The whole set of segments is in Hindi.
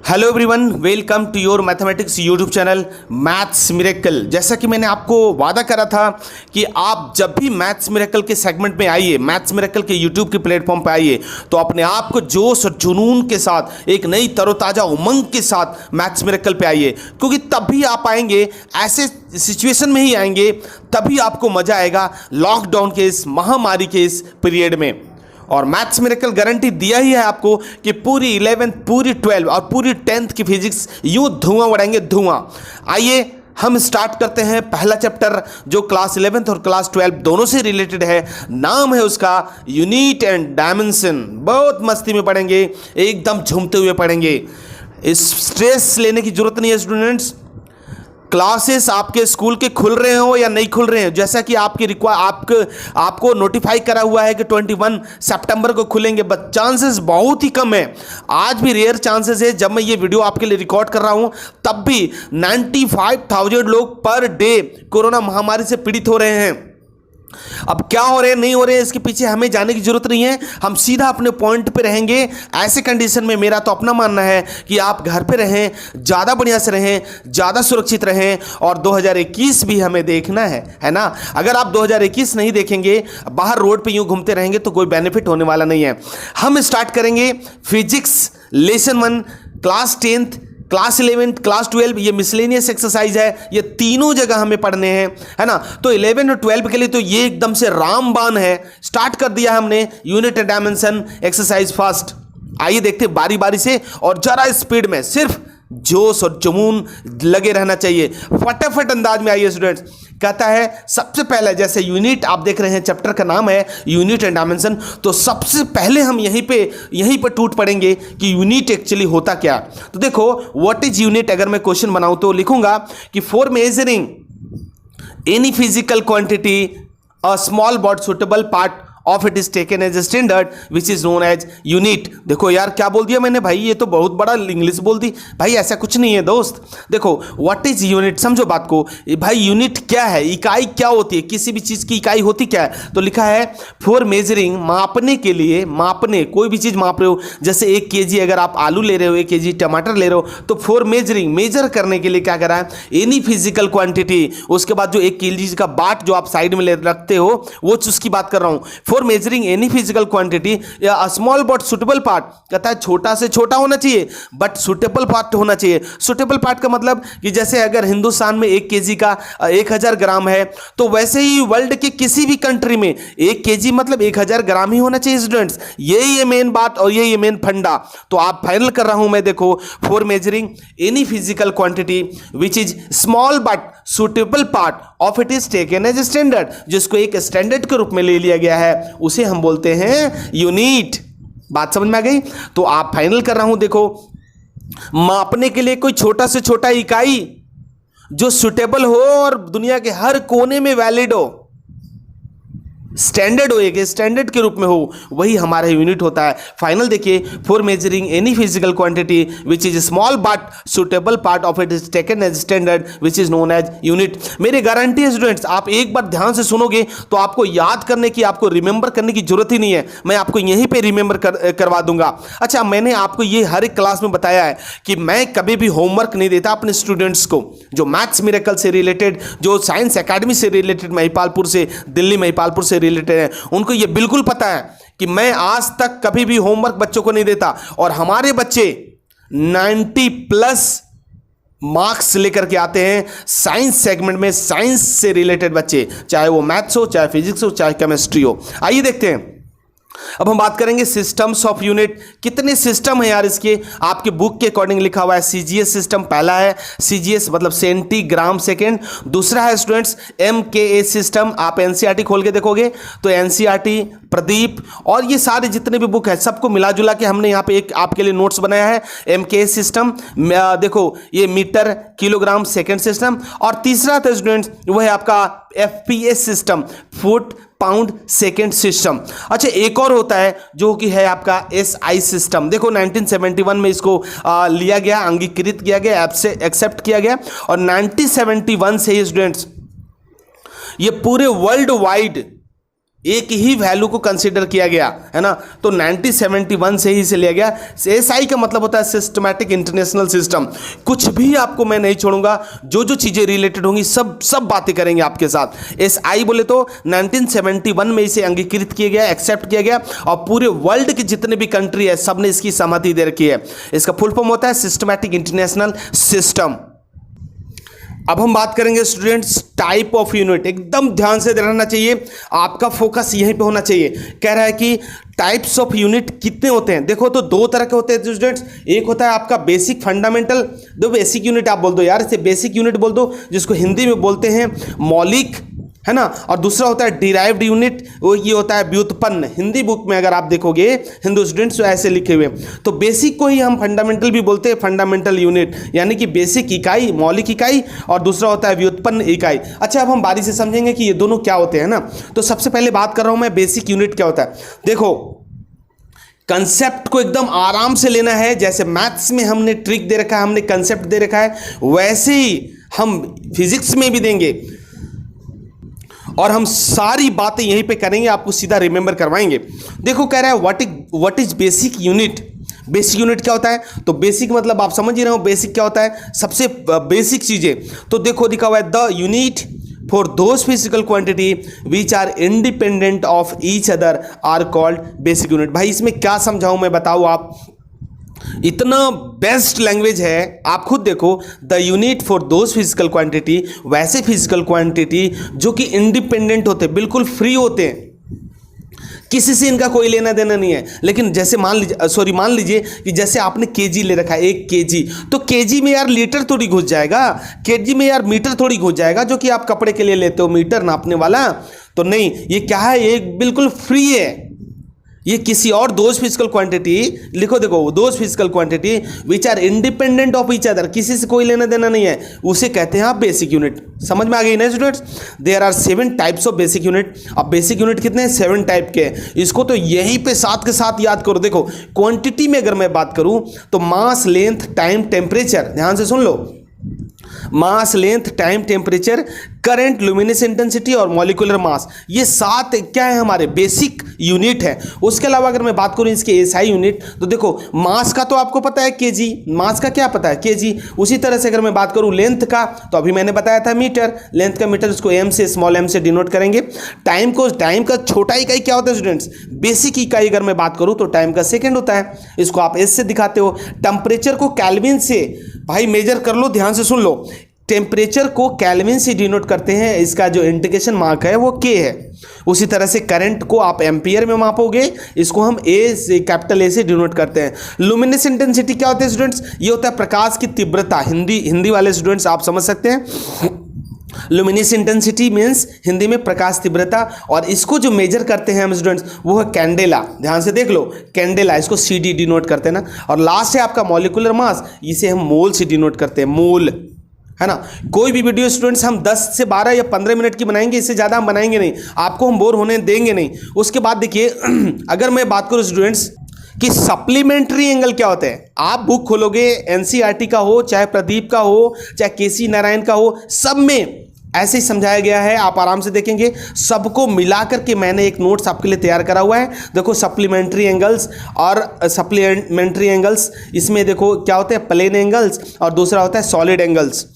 Hello everyone, welcome to your mathematics YouTube channel maths miracle. जैसा कि मैंने आपको वादा करा था कि आप जब भी मैथ्स मिरेकल के सेगमेंट में आइए, मैथ्स मिरेकल के यूट्यूब के प्लेटफॉर्म पे आइए, तो अपने आप को जोश और जुनून के साथ, एक नई तरोताज़ा उमंग के साथ मैथ्स मिरेकल पे आइए, क्योंकि तभी आप आएंगे, ऐसे सिचुएशन में ही आएंगे, तभी आपको मज़ा आएगा लॉकडाउन के इस महामारी के इस पीरियड में। और मैथ्स मिरेकल गारंटी दिया ही है आपको कि पूरी 11th, पूरी 12 और पूरी 10th की फिजिक्स यूं धुआं उड़ाएंगे, धुआं। आइए हम स्टार्ट करते हैं पहला चैप्टर, जो क्लास 11th और क्लास 12 दोनों से रिलेटेड है। नाम है उसका यूनिट एंड डायमेंशन। बहुत मस्ती में पढ़ेंगे, एकदम झूमते हुए पढ़ेंगे। इस स्ट्रेस लेने की जरूरत नहीं है स्टूडेंट्स। क्लासेस आपके स्कूल के खुल रहे हो या नहीं खुल रहे हैं, जैसा कि आपको नोटिफाई करा हुआ है कि 21 सितंबर को खुलेंगे, बट चांसेस बहुत ही कम है। आज भी रेयर चांसेस है, जब मैं ये वीडियो आपके लिए रिकॉर्ड कर रहा हूं तब भी 95,000 लोग पर डे कोरोना महामारी से पीड़ित हो रहे हैं। अब क्या हो रहे हैं, नहीं हो रहे हैं, इसके पीछे हमें जाने की जरूरत नहीं है। हम सीधा अपने पॉइंट पे रहेंगे। ऐसे कंडीशन में मेरा तो अपना मानना है कि आप घर पे रहें, ज़्यादा बढ़िया से रहें, ज़्यादा सुरक्षित रहें। और 2021 भी हमें देखना है ना। अगर आप 2021 नहीं देखेंगे, बाहर रोड पे यूं घूमते रहेंगे, तो कोई बेनिफिट होने वाला नहीं है। हम स्टार्ट करेंगे physics lesson 1, class 10th, class 11, class 12। ये मिसलेनियस एक्सरसाइज है, ये तीनों जगह हमें पढ़ने हैं, है ना। तो 11 और 12 के लिए तो ये एकदम से रामबाण है। स्टार्ट कर दिया हमने unit and dimension exercise first. आइए देखते हैं बारी बारी से, और जरा स्पीड में, सिर्फ जोश और जुनून लगे रहना चाहिए। फटाफट अंदाज में आइए स्टूडेंट्स। कहता है सबसे पहले, जैसे यूनिट आप देख रहे हैं, चैप्टर का नाम है यूनिट एंड डायमेंशन, तो सबसे पहले हम यहीं पे टूट पड़ेंगे कि यूनिट एक्चुअली होता क्या। तो देखो, व्हाट इज यूनिट। अगर मैं क्वेश्चन बनाऊं तो लिखूंगा कि for measuring any physical quantity a small but suitable part of it is taken as a standard which is known as unit. देखो यार, क्या बोल दिया मैंने भाई, ये तो बहुत बड़ा इंग्लिश बोल दी भाई। ऐसा कुछ नहीं है दोस्त। देखो, व्हाट इज यूनिट, समझो बात को भाई। यूनिट क्या है, इकाई क्या होती है, किसी भी चीज की इकाई होती क्या है। तो लिखा है फॉर मेजरिंग, मापने के लिए, मापने, कोई भी चीज माप रहे हो, जैसे 1 kg अगर आप आलू ले रहे हो, 1 kg टमाटर ले रहे हो, तो फॉर मेजरिंग, मेजर करने के लिए क्या करा है, एनी फिजिकल क्वांटिटी। उसके बाद जो 1 kg का बाट जो आप साइड में रखते हो, वो उसकी बात कर रहा हूं। For measuring any physical quantity या स्मॉल बट सुटेबल पार्ट, कहता है छोटा से छोटा होना चाहिए बट सुटेबल पार्ट होना चाहिए। सुटेबल पार्ट का मतलब कि जैसे अगर हिंदुस्तान में 1 kg का 1000 ग्राम है, तो वैसे ही वर्ल्ड के किसी भी कंट्री में 1 kg मतलब 1000 ग्राम ही होना चाहिए स्टूडेंट्स। यही मेन बात और यही मेन फंडा। तो आप फाइनल कर रहा हूं मैं, देखो, for measuring any physical quantity which is small but suitable part of it is taken as standard, जिसको एक स्टैंडर्ड के रूप में ले लिया गया है, उसे हम बोलते हैं यूनिट। बात समझ में आ गई। तो आप फाइनल कर रहा हूं, देखो, मापने के लिए कोई छोटा से छोटा इकाई जो सुटेबल हो और दुनिया के हर कोने में वैलिड हो, स्टैंडर्ड हो, एक स्टैंडर्ड के रूप में हो, वही हमारा यूनिट होता है। फाइनल देखिए, for measuring any physical quantity which is small but suitable part of it is taken as standard which is known as unit. मेरी गारंटी है स्टूडेंट्स, आप एक बार ध्यान से सुनोगे तो आपको याद करने की, आपको रिमेंबर करने की जरूरत ही नहीं है। मैं आपको यहीं पे रिमेंबर करवा दूंगा। अच्छा, मैंने आपको ये हर एक क्लास में बताया है कि मैं कभी भी होमवर्क नहीं देता अपने स्टूडेंट्स को। जो मैथ्स मिरेकल से रिलेटेड, जो साइंस एकेडमी से रिलेटेड, महिपालपुर से, दिल्ली महिपालपुर से रिलेटेड है, उनको ये बिल्कुल पता है कि मैं आज तक कभी भी होमवर्क बच्चों को नहीं देता। और हमारे बच्चे 90+ मार्क्स लेकर के आते हैं साइंस सेगमेंट में, साइंस से रिलेटेड बच्चे, चाहे वो मैथ्स हो, चाहे फिजिक्स हो, चाहे केमिस्ट्री हो। आइए देखते हैं। अब हम बात करेंगे सिस्टम्स ऑफ यूनिट। कितने सिस्टम है यार इसके, आपके बुक के अकॉर्डिंग लिखा हुआ है सीजीएस सिस्टम। पहला है सीजीएस मतलब सेंटीग्राम सेकेंड। दूसरा है स्टूडेंट्स एमकेए सिस्टम। आप एनसीईआरटी खोल के देखोगे तो एनसीईआरटी, प्रदीप और ये सारे जितने भी बुक है, सबको मिला जुला के हमने यहाँ पे एक आपके लिए नोट्स बनाया है। एमकेए सिस्टम, देखो ये मीटर किलोग्राम सेकेंड सिस्टम। और तीसरा था स्टूडेंट्स वो है आपका FPS system, foot pound second system. अच्छा, एक और होता है जो कि है आपका एसआई सिस्टम। देखो 1971 में इसको लिया गया, अंगीकृत किया गया, एक्सेप्ट किया गया, और 1971 से ही स्टूडेंट्स ये पूरे वर्ल्ड वाइड एक ही वैल्यू को कंसीडर किया गया है ना, तो 1971 से ही इसे लिया गया। एसआई का मतलब होता है सिस्टमैटिक इंटरनेशनल सिस्टम। कुछ भी आपको मैं नहीं छोड़ूंगा, जो जो चीजें रिलेटेड होंगी सब बातें करेंगे आपके साथ। एसआई बोले तो 1971 में इसे अंगीकृत किया गया, एक्सेप्ट किया गया, और पूरे वर्ल्ड के जितने भी कंट्री है सबने इसकी सहमति दे रखी है। इसका फुल फॉर्म होता है सिस्टमैटिक इंटरनेशनल सिस्टम। अब हम बात करेंगे स्टूडेंट्स टाइप ऑफ यूनिट। एकदम ध्यान से रहना चाहिए, आपका फोकस यहीं पे होना चाहिए। कह रहा है कि टाइप्स ऑफ यूनिट कितने होते हैं। देखो तो दो तरह के होते हैं स्टूडेंट्स। एक होता है आपका बेसिक फंडामेंटल, दो बेसिक यूनिट आप बोल दो यार, इसे बेसिक यूनिट बोल दो, जिसको हिंदी में बोलते हैं मौलिक, है ना। और दूसरा होता है डिराइव्ड यूनिट, वो ये होता है व्युत्पन्न। हिंदी बुक में अगर आप देखोगे हिंदू स्टूडेंट्स तो ऐसे लिखे हुए। तो बेसिक को ही हम फंडामेंटल भी बोलते हैं, फंडामेंटल यूनिट, यानी कि बेसिक इकाई, मौलिक इकाई, और दूसरा होता है व्युत्पन्न इकाई। अच्छा, अब हम बारी से समझेंगे कि ये दोनों क्या होते हैं ना। तो सबसे पहले बात कर रहा हूं मैं बेसिक यूनिट क्या होता है। देखो कंसेप्ट को एकदम आराम से लेना है। जैसे मैथ्स में हमने ट्रिक दे रखा है, हमने कंसेप्ट दे रखा है, वैसे ही हम फिजिक्स में भी देंगे, और हम सारी बातें यहीं पे करेंगे, आपको सीधा रिमेंबर करवाएंगे। देखो कह रहा है what is basic unit. Basic unit क्या होता है, तो बेसिक मतलब आप समझ ही रहे हो बेसिक क्या होता है, सबसे बेसिक चीजें। तो देखो लिखा हुआ है the unit for those physical quantity which are independent of each other are called basic unit. भाई इसमें क्या समझाऊं मैं, बताओ आप, इतना बेस्ट लैंग्वेज है। आप खुद देखो, the unit for those physical quantity, वैसे फिजिकल क्वांटिटी जो कि इंडिपेंडेंट होते, बिल्कुल फ्री होते हैं, किसी से इनका कोई लेना देना नहीं है। लेकिन जैसे मान लीजिए कि जैसे आपने केजी ले रखा है, 1 केजी, तो केजी में यार लीटर थोड़ी घुस जाएगा, केजी में यार मीटर थोड़ी घुस जाएगा, जो कि आप कपड़े के लिए लेते हो मीटर नापने वाला। तो नहीं, ये क्या है, ये बिल्कुल फ्री है। ये किसी और दोज फिजिकल क्वांटिटी, लिखो देखो, those physical quantity which are independent of each other, किसी से कोई लेना देना नहीं है, उसे कहते हैं आप बेसिक यूनिट। समझ में आ गई ना students. There are 7 types of basic unit. अब बेसिक यूनिट कितने हैं, 7 टाइप के हैं। इसको तो यहीं पे साथ के साथ याद करो। देखो क्वांटिटी में अगर मैं बात करूं तो मास, लेंथ, टाइम, टेम्परेचर, ध्यान से सुन लो, mass, length, time, temperature, current, luminous intensity और मॉलिक्यूलर मास, ये 7 क्या है, हमारे बेसिक यूनिट है। उसके अलावा अगर मैं बात करूं इसके एसआई यूनिट, तो देखो मास का तो आपको पता है केजी, मास का क्या पता है, केजी। उसी तरह से अगर मैं बात करूं लेंथ का, तो अभी मैंने बताया था मीटर, लेंथ का मीटर, उसको एम से, स्मॉल एम से डिनोट करेंगे। टाइम का छोटा इकाई क्या होता है स्टूडेंट्स, बेसिक इकाई अगर मैं बात करूं तो टाइम का सेकेंड होता है, इसको आप एस से दिखाते हो। टेम्परेचर को केल्विन से भाई मेजर कर लो, ध्यान से सुन लो, टेम्परेचर को केल्विन से डिनोट करते हैं, इसका जो इंडिकेशन मार्क है वो के है। उसी तरह से करंट को आप एम्पियर में मापोगे, इसको हम ए से, कैपिटल ए से डिनोट करते हैं। लुमिनस इंटेंसिटी क्या होता है स्टूडेंट्स, ये होता है प्रकाश की तीव्रता। हिंदी वाले स्टूडेंट्स आप समझ सकते हैं, लुमिनस इंटेंसिटी मीन्स हिंदी में प्रकाश तीव्रता। और इसको जो मेजर करते हैं हम स्टूडेंट्स, वो है कैंडेला। ध्यान से देख लो, कैंडेला, इसको सीडी डिनोट करते हैं ना। और लास्ट है आपका मॉलिक्यूलर मास, इसे हम मोल से डिनोट करते हैं, मोल, है ना। कोई भी वीडियो स्टूडेंट्स हम 10 से 12 या 15 मिनट की बनाएंगे, इससे ज़्यादा हम बनाएंगे नहीं, आपको हम बोर होने देंगे नहीं। उसके बाद देखिए अगर मैं बात करूं स्टूडेंट्स कि सप्लीमेंट्री एंगल क्या होते हैं, आप बुक खोलोगे, एनसीईआरटी का हो, चाहे प्रदीप का हो, चाहे केसी नारायण का हो, सब में ऐसे ही समझाया गया है, आप आराम से देखेंगे। सबको मिला करके मैंने एक नोट्स आपके लिए तैयार करा हुआ है। देखो सप्लीमेंट्री एंगल्स और सप्लीमेंट्री एंगल्स, इसमें देखो क्या होते हैं, प्लेन एंगल्स और दूसरा होता है सॉलिड एंगल्स।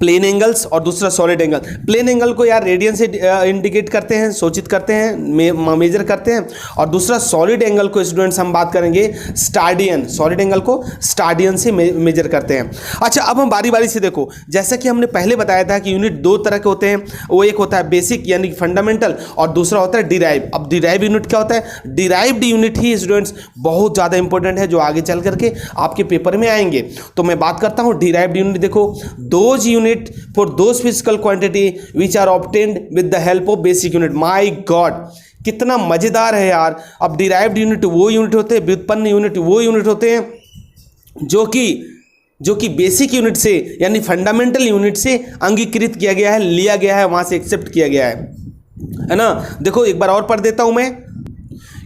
प्लेन एंगल्स और दूसरा सॉलिड एंगल। प्लेन एंगल को यार रेडियन से इंडिकेट करते हैं, सूचित करते हैं, मेजर करते हैं। और दूसरा सॉलिड एंगल को स्टूडेंट्स हम बात करेंगे स्टार्डियन, सॉलिड एंगल को स्टार्डियन से मेजर करते हैं। अच्छा, अब हम बारी बारी से देखो, जैसा कि हमने पहले बताया था कि यूनिट 2 तरह के होते हैं, वो एक होता है बेसिक यानी कि फंडामेंटल, और दूसरा होता है डिराइव। अब डिराइव यूनिट क्या होता है, डिराइव्ड यूनिट ही स्टूडेंट्स बहुत ज़्यादा इंपॉर्टेंट है, जो आगे चल करके आपके पेपर में आएंगे। तो मैं बात करता हूँ डिराइव्ड यूनिट। देखो those unit for those physical quantity which are obtained with the help of basic unit। My God, कितना मजेदार है यार। अब डिराइव्ड यूनिट वो यूनिट होते हैं, व्युत्पन्न यूनिट वो यूनिट होते हैं जो कि बेसिक यूनिट से यानी फंडामेंटल यूनिट से अंगीकृत किया गया है, लिया गया है, वहां से एक्सेप्ट किया गया है ना। देखो एक बार और पढ़ देता हूं मैं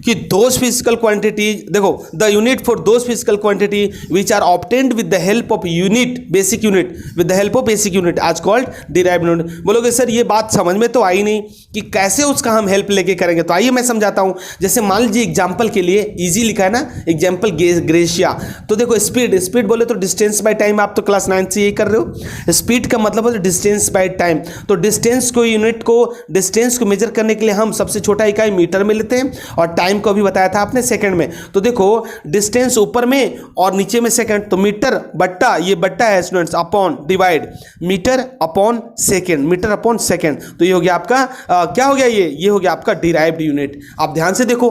कि दोज फिजिकल क्वांटिटी, देखो the unit for those physical quantity which are obtained with the help of unit, basic unit, with the help of basic unit are called derived unit. बोलोगे सर ये बात समझ में तो आई नहीं कि कैसे उसका हम हेल्प लेके करेंगे, तो आइए मैं समझाता हूं। जैसे मान लीजिए एग्जाम्पल के लिए इजी लिखा है ना, एग्जाम्पल ग्रेशिया, तो देखो स्पीड, स्पीड बोले तो डिस्टेंस बाय टाइम, आप तो क्लास 9 से यही कर रहे हो। स्पीड का मतलब है डिस्टेंस बाय टाइम, तो डिस्टेंस को यूनिट को, डिस्टेंस को मेजर करने के लिए हम सबसे छोटा इकाई मीटर में लेते हैं और टाइम को भी बताया था आपने सेकंड में। तो देखो डिस्टेंस ऊपर में और नीचे में सेकंड, तो मीटर बट्टा, ये बट्टा है students, upon divide, meter upon second, meter upon second, तो ये हो गया आपका क्या हो गया, ये हो गया आपका डिराइव्ड यूनिट। आप ध्यान से देखो,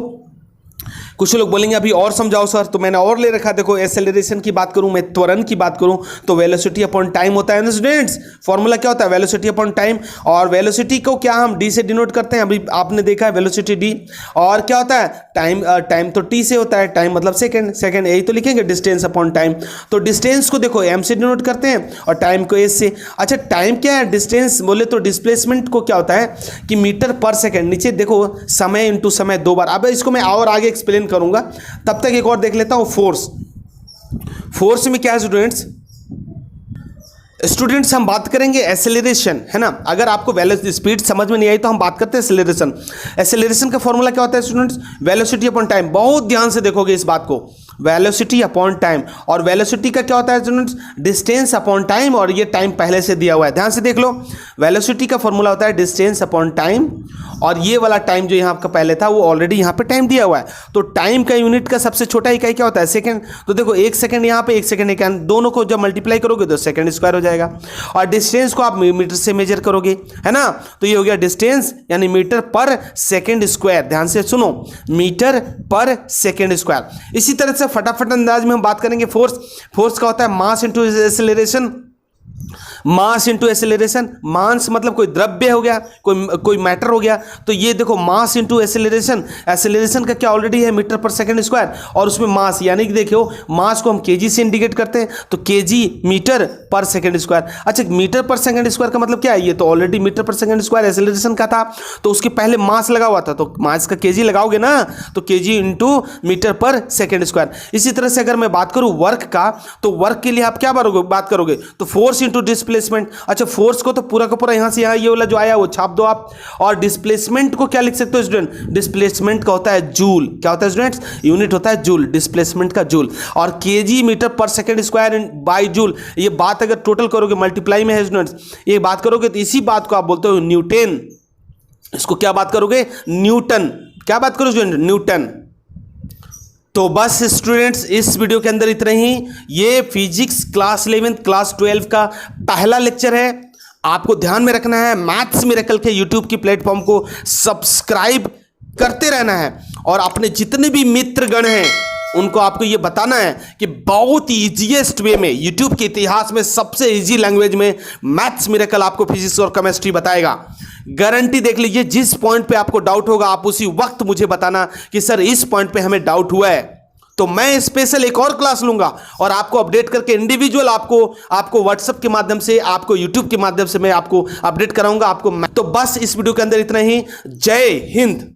कुछ लोग बोलेंगे अभी और समझाओ सर, तो मैंने और ले रखा। देखो एक्सेलरेशन की बात करूं, मैं त्वरण की बात करूं, तो वेलोसिटी अपॉन टाइम होता है ना स्टूडेंट्स। फॉर्मूला क्या होता है, वेलोसिटी अपॉन टाइम, और वेलोसिटी को क्या हम डी से डिनोट करते हैं, अभी आपने देखा है वेलोसिटी डी, और क्या होता है टाइम, टाइम तो टी से होता है, टाइम मतलब सेकंड, सेकंड यही तो लिखेंगे डिस्टेंस अपॉन टाइम। तो डिस्टेंस को देखो एम से डिनोट करते हैं और टाइम को एस से। अच्छा टाइम क्या है, डिस्टेंस बोले तो डिस्प्लेसमेंट को क्या होता है कि मीटर पर सेकंड, नीचे देखो समय इंटू समय 2 बार। अब इसको मैं और आगे एक्सप्लेन करूंगा, तब तक एक और देख लेता हूं फोर्स। फोर्स में क्या है स्टूडेंट्स, स्टूडेंट्स हम बात करेंगे एक्सेलरेशन, है ना। अगर आपको स्पीड समझ में नहीं आई तो हम बात करते हैं एक्सेलरेशन। एक्सेलरेशन का फॉर्मूला क्या होता है स्टूडेंट्स, वेलोसिटी अपॉन टाइम। बहुत ध्यान से देखोगे इस बात को, वेलोसिटी अपॉन टाइम, और वेलोसिटी का क्या होता है स्टूडेंट्स, डिस्टेंस अपॉन टाइम, और ये टाइम पहले से दिया हुआ है, ध्यान से देख लो। वेलोसिटी का फॉर्मूला होता है डिस्टेंस अपॉन टाइम, और ये वाला टाइम जो यहाँ आपका पहले था वो ऑलरेडी यहाँ पे टाइम दिया हुआ है। तो टाइम का यूनिट का सबसे छोटा इकाई क्या होता है, सेकंड। तो देखो 1 सेकंड यहाँ पे, 1 सेकंड एक, दोनों को जब मल्टीप्लाई करोगे तो सेकंड स्क्वायर हो जाएगा, और डिस्टेंस को आप मीटर से मेजर करोगे, है ना। तो ये हो गया डिस्टेंस यानी मीटर पर सेकंड स्क्वायर, ध्यान से सुनो, मीटर पर सेकंड स्क्वायर। इसी तरह से फटाफट अंदाज में हम बात करेंगे फोर्स। फोर्स का होता है mass into acceleration, mass into acceleration. Mass मतलब कोई द्रव्य हो गया, कोई मैटर हो गया, तो ये देखो मास इंटू एक्सेलरेशन। एक्सेलरेशन का क्या ऑलरेडी है मीटर पर सेकंड स्क्वायर, और उसमें मास, यानी कि देखो मास को हम केजी से इंडिकेट करते हैं, तो केजी मीटर पर सेकंड स्क्वायर। अच्छा मीटर पर सेकंड स्क्वायर का मतलब क्या है, ये तो ऑलरेडी मीटर पर सेकंड स्क्वायर एक्सेलरेशन का था, तो उसके पहले मास लगा हुआ था, तो मास का केजी लगाओगे ना, तो केजी इंटू मीटर पर सेकंड स्क्वायर। इसी तरह से अगर मैं बात करूं वर्क का, तो वर्क के लिए आप क्या बात करोगे, तो फोर्स इंटू डिस्प्लेसमेंट। अच्छा फोर्स को तो पूरा का पूरा यहां से यहां ये वाला जो आया वो छाप दो आप, और डिस्प्लेसमेंट को क्या लिख सकते हो स्टूडेंट, डिस्प्लेसमेंट का होता है जूल। क्या होता है स्टूडेंट्स, यूनिट होता है जूल, डिस्प्लेसमेंट का जूल, और केजी मीटर पर सेकंड स्क्वायर बाय जूल। ये बात अगर टोटल करोगे मल्टीप्लाई में है स्टूडेंट्स, ये बात करोगे तो इसी बात को आप बोलते हो न्यूटन। इसको क्या बात करोगे, न्यूटन। क्या बात करोगे स्टूडेंट, न्यूटन। तो बस स्टूडेंट्स इस वीडियो के अंदर इतना ही। ये फिजिक्स क्लास 11 क्लास 12 का पहला लेक्चर है। आपको ध्यान में रखना है, मैथ्स मिरेकल के यूट्यूब की प्लेटफॉर्म को सब्सक्राइब करते रहना है, और अपने जितने भी मित्रगण हैं उनको आपको ये बताना है कि बहुत ईजीएस्ट वे में, यूट्यूब के इतिहास में सबसे इजी लैंग्वेज में मैथ्स मिरेकल आपको फिजिक्स और केमिस्ट्री बताएगा। गारंटी देख लीजिए, जिस पॉइंट पे आपको डाउट होगा आप उसी वक्त मुझे बताना कि सर इस पॉइंट पे हमें डाउट हुआ है, तो मैं स्पेशल एक और क्लास लूंगा और आपको अपडेट करके इंडिविजुअल आपको व्हाट्सएप के माध्यम से, आपको यूट्यूब के माध्यम से मैं आपको अपडेट कराऊंगा आपको। तो बस इस वीडियो के अंदर इतना ही। जय हिंद।